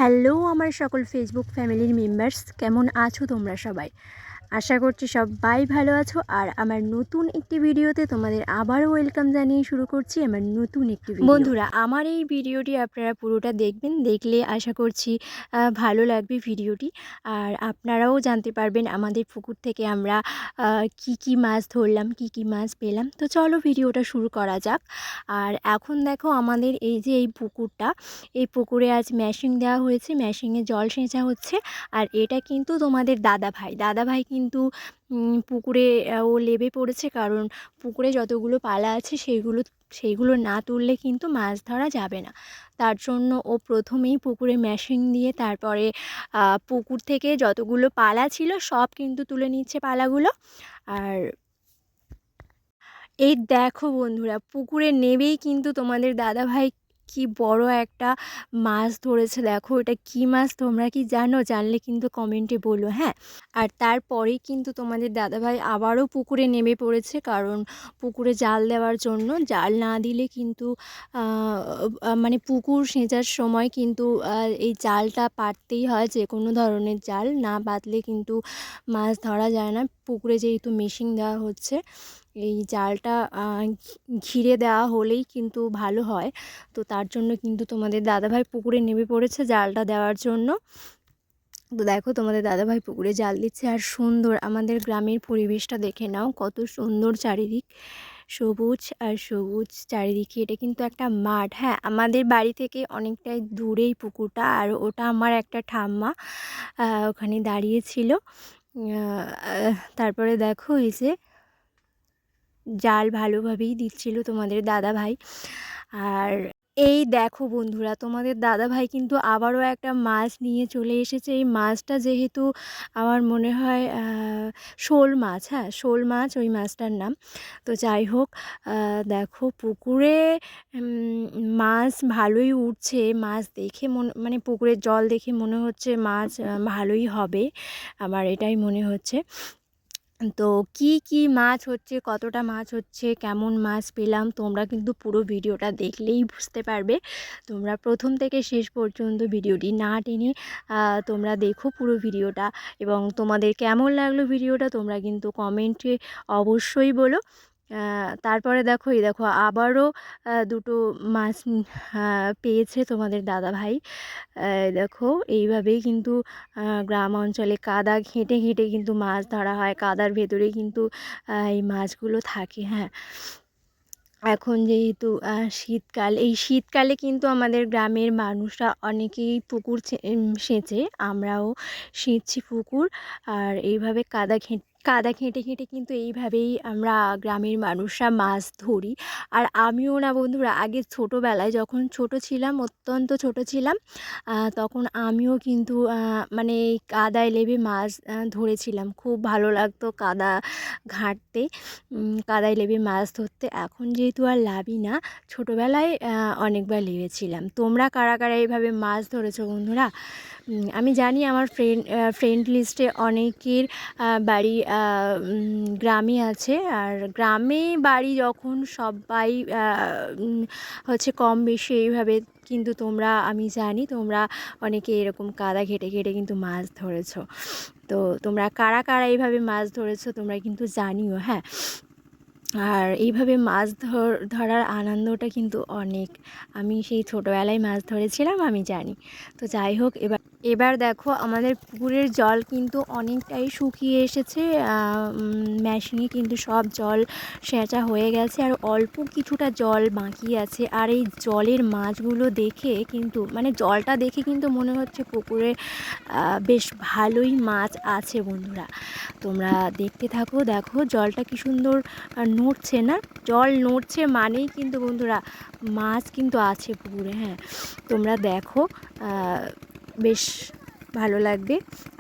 Hello আমার সকল Facebook ফ্যামিলির মেম্বার্স, কেমন আছো তোমরা সবাই? আশা করছি সবাই ভালো আছো। আর আমার নতুন একটি ভিডিওতে তোমাদের আবারও ওয়েলকাম জানিয়ে শুরু করছি আমার নতুন একটি ভিডিও। বন্ধুরা, আমার এই ভিডিওটি আপনারা পুরোটা দেখবেন, দেখলে আশা করছি ভালো লাগবে ভিডিওটি। আর আপনারাও জানতে পারবেন আমাদের পুকুর থেকে আমরা কি মাছ ধরলাম, কি মাছ পেলাম। তো চলো ভিডিওটা শুরু করা যাক। আর এখন দেখো আমাদের এই যে এই পুকুরটা, এই পুকুরে আজ ম্যাশিং দেওয়া হয়েছে, ম্যাশিংয়ে জল সেঁচা হচ্ছে। আর এটা কিন্তু তোমাদের দাদাভাই কিন্তু পুকুরে ও লেবে পড়েছে, কারণ পুকুরে যতগুলো পালা আছে সেইগুলো না তুললে কিন্তু মাছ ধরা যাবে না। তার জন্য ও প্রথমেই পুকুরে ম্যাশিং দিয়ে তারপরে পুকুর থেকে যতগুলো পালা ছিল সব কিন্তু তুলে নিচ্ছে পালাগুলো। আর এই দেখো বন্ধুরা, পুকুরে নেবেই কিন্তু তোমাদের দাদাভাই কি বড় একটা মাছ ধরেছে। দেখো এটা কি মাছ, তোমরা কি জানো? জানলে কিন্তু কমেন্টে বলো, হ্যাঁ। আর তারপরেই কিন্তু তোমাদের দাদাভাই আবারও পুকুরে নেমে পড়েছে, কারণ পুকুরে জাল দেওয়ার জন্য। জাল না দিলে কিন্তু মানে পুকুর সেঁচার সময় কিন্তু এই জালটা পাততেই হয়, যে কোনো ধরনের জাল না পাতলে কিন্তু মাছ ধরা যায় না। পুকুরে যেহেতু মেশিন দেওয়া হচ্ছে, এই জালটা ঘিরে দেওয়া হলেই কিন্তু ভালো হয়। তো তার জন্য কিন্তু তোমাদের দাদাভাই পুকুরে নেমে পড়েছে জালটা দেওয়ার জন্য। তো দেখো তোমাদের দাদাভাই পুকুরে জাল দিচ্ছে। আর সুন্দর আমাদের গ্রামের পরিবেশটা দেখে নাও, কত সুন্দর চারিদিক, সবুজ আর সবুজ চারিদিকে। এটা কিন্তু একটা মাঠ, হ্যাঁ, আমাদের বাড়ি থেকে অনেকটাই দূরেই পুকুরটা। আর ওটা আমার একটা ঠাম্মা ওখানে দাঁড়িয়েছিল। তারপরে দেখো এই যে জাল ভালোভাবেই দিচ্ছিল তোমাদের দাদাভাই। আর এই দেখো বন্ধুরা, তোমাদের দাদাভাই কিন্তু আবারও একটা মাছ নিয়ে চলে এসেছে। এই মাছটা যেহেতু আমার মনে হয় শোল মাছ, হ্যাঁ শোল মাছ ওই মাছটার নাম। তো যাই হোক, দেখো পুকুরে মাছ ভালোই উঠছে। মাছ দেখে মানে পুকুরের জল দেখে মনে হচ্ছে মাছ ভালোই হবে, আমার এটাই মনে হচ্ছে। তো কি মাছ হচ্ছে, কতটা মাছ হচ্ছে, কেমন মাছ পেলাম, তোমরা কিন্তু পুরো ভিডিওটা দেখলেই বুঝতে পারবে। তোমরা প্রথম থেকে শেষ পর্যন্ত ভিডিওটি না টেনে তোমরা দেখো পুরো ভিডিওটা। এবং তোমাদের কেমন লাগলো ভিডিওটা তোমরা কিন্তু কমেন্টে অবশ্যই বলো। তারপরে দেখো এই দেখো আবারও দুটো মাছ পেয়েছে তোমাদের দাদাভাই। দেখো এইভাবেই কিন্তু গ্রাম অঞ্চলে কাদা ঘেঁটে ঘেঁটে কিন্তু মাছ ধরা হয়, কাদার ভেতরে কিন্তু এই মাছগুলো থাকে, হ্যাঁ। এখন যেহেতু শীতকাল, এই শীতকালে কিন্তু আমাদের গ্রামের মানুষরা অনেকেই পুকুর সেচে, আমরাও সেচছি পুকুর। আর এইভাবে কাদা ঘেঁটে ঘেঁটে কিন্তু এইভাবেই আমরা গ্রামের মানুষরা মাছ ধরি। আর আমিও না বন্ধুরা, আগে ছোটোবেলায় যখন ছোট ছিলাম, অত্যন্ত ছোট ছিলাম, তখন আমিও কিন্তু মানে এই কাদায় লেবে মাছ ধরেছিলাম। খুব ভালো লাগতো কাদা ঘাঁটতে, কাদায় লেবে মাছ ধরতে। এখন যেহেতু আর লাভই না, ছোটোবেলায় অনেকবার লেবেছিলাম। তোমরা কারা কারা এইভাবে মাছ ধরেছো বন্ধুরা? আমি জানি আমার ফ্রেন্ড লিস্টে অনেকের বাড়ি গ্রামে আছে। আর গ্রামে বাড়ি যখন সবাই হচ্ছে কম বেশি এইভাবে, কিন্তু তোমরা, আমি জানি তোমরা অনেকে এরকম কাদা ঘেঁটে ঘেঁটে কিন্তু মাছ ধরেছো। তো তোমরা কারা কারা এইভাবে মাছ ধরেছো তোমরা কিন্তু জানিও, হ্যাঁ। আর এইভাবে মাছ ধরার আনন্দটা কিন্তু অনেক, আমি সেই ছোটোবেলায় মাছ ধরেছিলাম, আমি জানি। তো যাই হোক, এবার দেখো আমাদের পুকুরের জল কিন্তু অনেকটাই শুকিয়ে এসেছে। মেশিনে কিন্তু সব জল সেঁচা হয়ে গেছে, আর অল্প কিছুটা জল বাকি আছে। আর এই জলের মাছগুলো দেখে কিন্তু, মানে জলটা দেখে কিন্তু মনে হচ্ছে পুকুরে বেশ ভালোই মাছ আছে বন্ধুরা। তোমরা দেখতে থাকো, দেখো জলটা কি সুন্দর নড়ছে না? জল নড়ছে মানেই কিন্তু বন্ধুরা মাছ কিন্তু আছে পুকুরে, হ্যাঁ। তোমরা দেখো, বেশ ভালো লাগবে।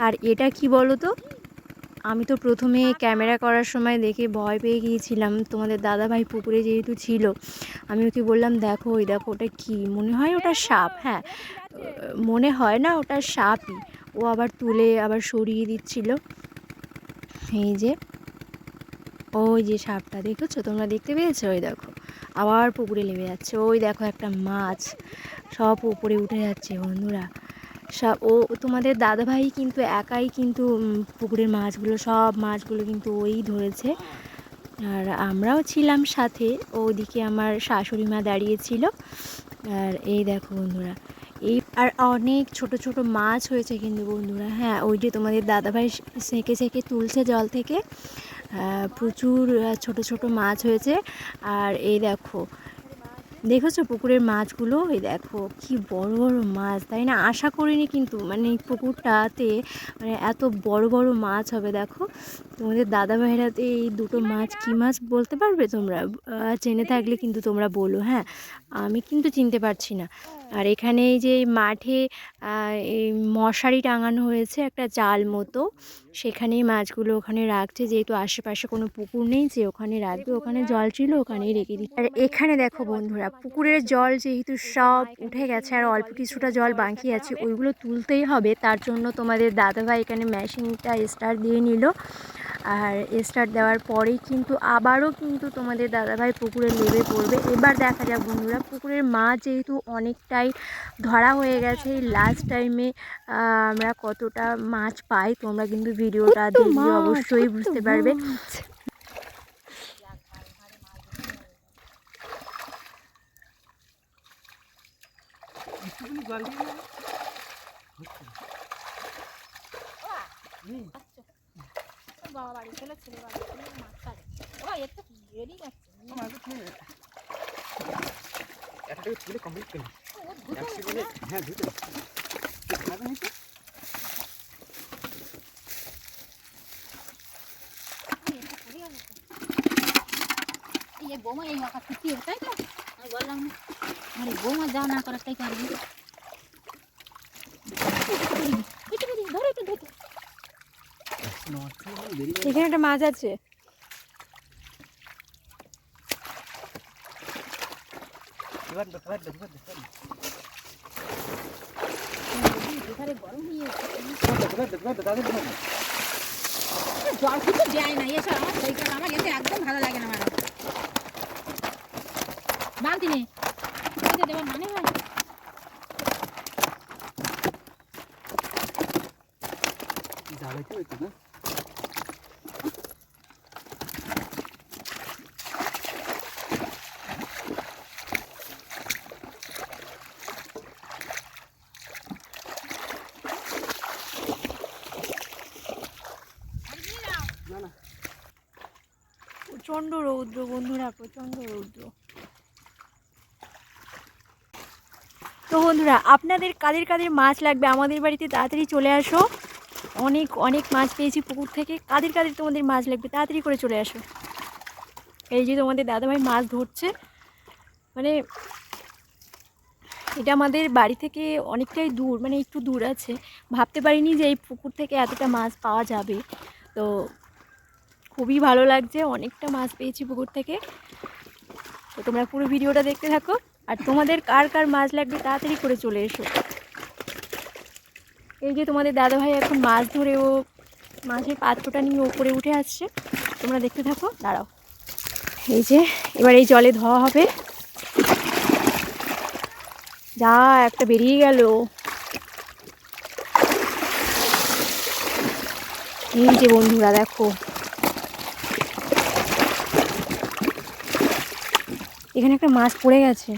আর এটা কি বলো তো, আমি তো প্রথমে ক্যামেরা করার সময় দেখে ভয় পেয়ে গিয়েছিলাম। তোমাদের দাদাভাই পুকুরে যেহেতু ছিল, আমি ওকে বললাম দেখো ওই দেখো ওটা কি, মনে হয় ওটা সাপ, হ্যাঁ মনে হয় না ওটা সাপই। ও আবার তুলে আবার সরিয়ে দিচ্ছিল। এই যে ওই যে সাপটা দেখেছো, তোমরা দেখতে পেয়েছো? ওই দেখো আবার পুকুরে নেমে যাচ্ছে। ওই দেখো একটা মাছ সব উপরে উঠে যাচ্ছে বন্ধুরা, ও তোমাদের দাদাভাই কিন্তু একাই কিন্তু পুকুরের মাছগুলো, সব মাছগুলো কিন্তু ওই ধরেছে। আর আমরাও ছিলাম সাথে, ওদিকে আমার শাশুড়ি মা দাঁড়িয়েছিল। আর এই দেখো বন্ধুরা, এই আর অনেক ছোট ছোট মাছ হয়েছে কিন্তু বন্ধুরা। হ্যাঁ, ওই যে তোমাদের দাদাভাই সেঁকে সেঁকে তুলছে জল থেকে, প্রচুর ছোট ছোট মাছ হয়েছে। আর এই দেখো, দেখেছো পুকুরের মাছগুলো? এই দেখো কি বড় বড় মাছ, তাই না? আশা করিনি কিন্তু মানে এই পুকুরটাতে মানে এত বড় বড় মাছ হবে। দেখো তোমাদের দাদা ভাইরাতে এই দুটো মাছ কী মাছ বলতে পারবে তোমরা? জেনে থাকলে কিন্তু তোমরা বলো। হ্যাঁ, আমি কিন্তু চিনতে পারছি না। আর এখানে এই যে মাঠে এই মশারি টাঙানো হয়েছে একটা জাল মতো, সেখানেই মাছগুলো ওখানে রাখছে, যেহেতু আশেপাশে কোনো পুকুর নেই যে ওখানে রাখবে। ওখানে জল ছিল, ওখানেই রেখে দিচ্ছে। আর এখানে দেখো বন্ধুরা, পুকুরের জল যেহেতু সব উঠে গেছে আর অল্প কিছুটা জল বাকি আছে, ওইগুলো তুলতেই হবে। তার জন্য তোমাদের দাদাভাই এখানে মেশিনটা স্টার্ট দিয়ে নিল। আর স্টার্ট দেওয়ার পরেই কিন্তু আবারও কিন্তু তোমাদের দাদাভাই পুকুরে নেমে পড়বে। এবার দেখা যাক বন্ধুরা, পুকুরের মাছ যেহেতু অনেকটাই ধরা হয়ে গেছে, এই লাস্ট টাইমে আমরা কতটা মাছ পাই, তোমরা কিন্তু ভিডিওটা দেখলে অবশ্যই বুঝতে পারবে। বাবা বাড়ি ছেলে ছেলে বাড়ি ছেলে মাছ ছাড়ে বাবা একটু রেডি যাচ্ছে একটা তুলে কমপ্লিট করুন। হ্যাঁ ধুতে খাবে নিতে এই বৌমা এই মাথা ছুটি তাই তো আমি বললাম না আরে বৌমা যাও না করে তাই পারবি ধরে একটু ধরে এখানে একটা মাছ আছে। গরম হয়ে জল কিছু দেয় না এসব আমার শরীরটা আমার এতে একদম ভালো লাগে না ম্যাডাম বালতি নেই দেওয়ার মানে হয় জ্বালাইতে হইতো না। প্রচণ্ড রৌদ্র বন্ধুরা, প্রচণ্ড রৌদ্র। তো বন্ধুরা, আপনাদের কাদের কাদের মাছ লাগবে আমাদের বাড়িতে তাড়াতাড়ি চলে আসো। অনেক অনেক মাছ পেয়েছি পুকুর থেকে। কাদের কাদের তোমাদের মাছ লাগবে তাড়াতাড়ি করে চলে আসো। এই যে তোমাদের দাদাভাই মাছ ধরছে, মানে এটা আমাদের বাড়ি থেকে অনেকটাই দূর, মানে একটু দূর আছে। ভাবতে পারিনি যে এই পুকুর থেকে এতটা মাছ পাওয়া যাবে। তো খুবই ভালো লাগছে, অনেকটা মাছ পেয়েছি পুকুর থেকে। তো তোমরা পুরো ভিডিওটা দেখতে থাকো। আর তোমাদের কার কার মাছ লাগবে তাড়াতাড়ি করে চলে এসো। এই যে তোমাদের দাদাভাই এখন মাছ ধরে ও মাছের পাত্রটা নিয়ে ওপরে উঠে আসছে, তোমরা দেখতে থাকো। দাঁড়াও, এই যে এবার এই জলে ধোয়া হবে। যা একটা বেরিয়ে গেল। এই যে বন্ধুরা দেখো, এখানে একটা মাছ পড়ে গেছে।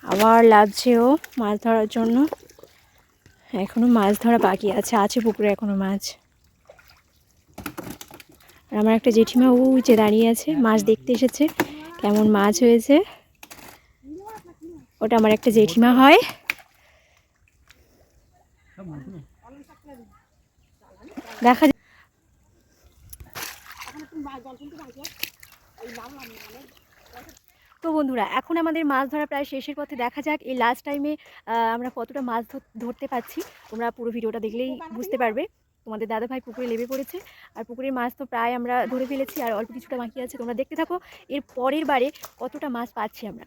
আবার লাগছে ও মাছ ধরার জন্য। এখনো মাছ ধরা বাকি আছে পুকুরে এখনো মাছ। আর আমার একটা জেঠিমা ওই যে দাঁড়িয়ে আছে, মাছ দেখতে এসেছে কেমন মাছ হয়েছে। ওটা আমার একটা জেঠিমা হয়। দেখা তো বন্ধুরা, এখন আমাদের মাছ ধরা প্রায় শেষের পথে। দেখা যাক এই লাস্ট টাইমে আমরা কতটা মাছ ধরতে পারছি। তোমরা পুরো ভিডিওটা দেখলেই বুঝতে পারবে। তোমাদের দাদাভাই পুকুরে লেবে পড়েছে, আর পুকুরের মাছ তো প্রায় আমরা ধরে ফেলেছি, আর অল্প কিছুটা বাকি আছে। তোমরা দেখতে থাকো এর পরের বারে কতটা মাছ পাচ্ছি আমরা।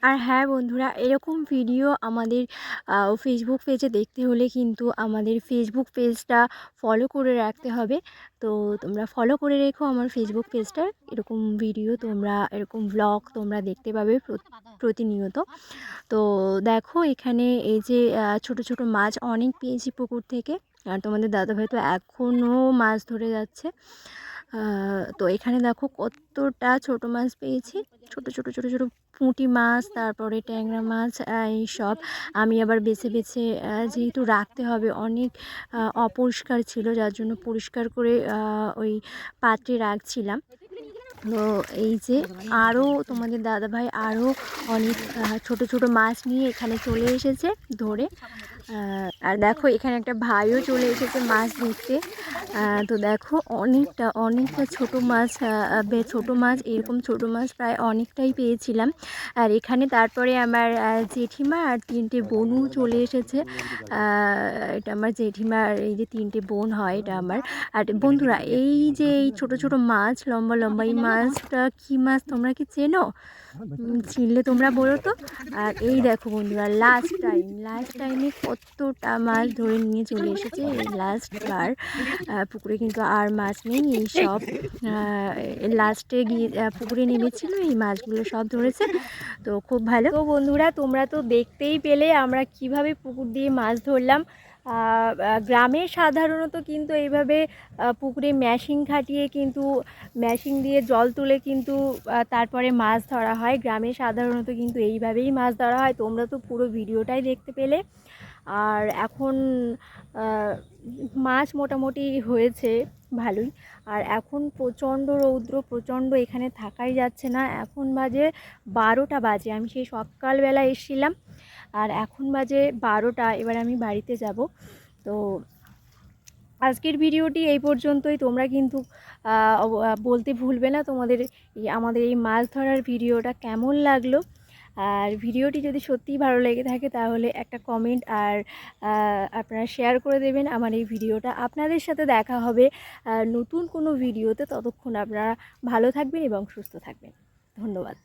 আর হ্যাঁ বন্ধুরা, এরকম ভিডিও আমাদের ফেসবুক পেজে দেখতে হলে কিন্তু আমাদের ফেসবুক পেজটা ফলো করে রাখতে হবে। তো তোমরা ফলো করে রেখো আমার ফেসবুক পেজটা। এরকম ভিডিও তোমরা, এরকম ব্লগ তোমরা দেখতে পাবে প্রতিনিয়ত। তো দেখো এখানে এই যে ছোট ছোট মাছ অনেক পেয়েছি পুকুর থেকে। আর তোমাদের দাদাভাই তো এখনও মাছ ধরে যাচ্ছে। তো এখানে দেখো কতটা ছোট মাছ পেয়েছি, ছোট ছোট ছোট ছোট পুঁটি মাছ, তারপরে ট্যাংরা মাছ, এইসব আমি আবার বেছে বেছে যেহেতু রাখতে হবে, অনেক অপরিষ্কার ছিল, যার জন্য পরিষ্কার করে ওই পাত্রে রাখছিলাম। তো এই যে আরও তোমাদের দাদাভাই আরও অনেক ছোট ছোট মাছ নিয়ে এখানে চলে এসেছে ধরে। আর দেখো এখানে একটা ভাইও চলে এসেছে মাছ ধরতে। তো দেখো অনেকটা ছোট মাছ, ছোট মাছ, এরকম ছোট মাছ প্রায় অনেকটাই পেয়েছিলাম। আর এখানে তারপরে আমার জেঠিমা আর 3টে বোনও চলে এসেছে। এটা আমার জেঠিমার এই যে 3টে বোন হয়, এটা আমার। আর বন্ধুরা এই যে এই ছোট ছোট মাছ, লম্বা লম্বা, এই মাছটা কী মাছ তোমরা কি চেনো? চিনলে তোমরা বলো তো। আর এই দেখো বন্ধুরা, লাস্ট টাইমে কতটা মাছ ধরে নিয়ে চলে এসেছে। এই লাস্ট বার পুকুরে কিন্তু আর মাছ নেই, এই সব লাস্টে গিয়ে পুকুরে নেমেছিল, এই মাছগুলো সব ধরেছে। তো খুব ভালো। তো বন্ধুরা তোমরা তো দেখতেই পেলে আমরা কিভাবে পুকুর দিয়ে মাছ ধরলাম। গ্রামে সাধারণত কিন্তু এইভাবে পুকুরে মেশিন খাটিয়ে কিন্তু মেশিন দিয়ে জল তুলে কিন্তু তারপরে মাছ ধরা হয়। গ্রামে সাধারণত কিন্তু এইভাবেই মাছ ধরা হয়। তোমরা তো পুরো ভিডিওটাই দেখতে পেলে। আর এখন মাছ মোটামুটি হয়েছে ভালোই। আর এখন প্রচণ্ড রৌদ্র, প্রচণ্ড, এখানে থাকাই যাচ্ছে না। এখন বাজে 12টা বাজে, আমি সেই সকালবেলা এসেছিলাম আর এখন বাজে 12টা। এবার আমি বাড়িতে যাব। তো আজকের ভিডিওটি এই পর্যন্তই। তোমরা কিন্তু বলতে ভুলবে না তোমাদের আমাদের এই মাছ ধরার ভিডিওটা কেমন লাগলো। আর ভিডিওটি যদি সত্যিই ভালো লেগে থাকে তাহলে একটা কমেন্ট আর আপনারা শেয়ার করে দেবেন আমার এই ভিডিওটা। আপনাদের সাথে দেখা হবে নতুন কোনো ভিডিওতে। ততক্ষণ আপনারা ভালো থাকবেন এবং সুস্থ থাকবেন। ধন্যবাদ।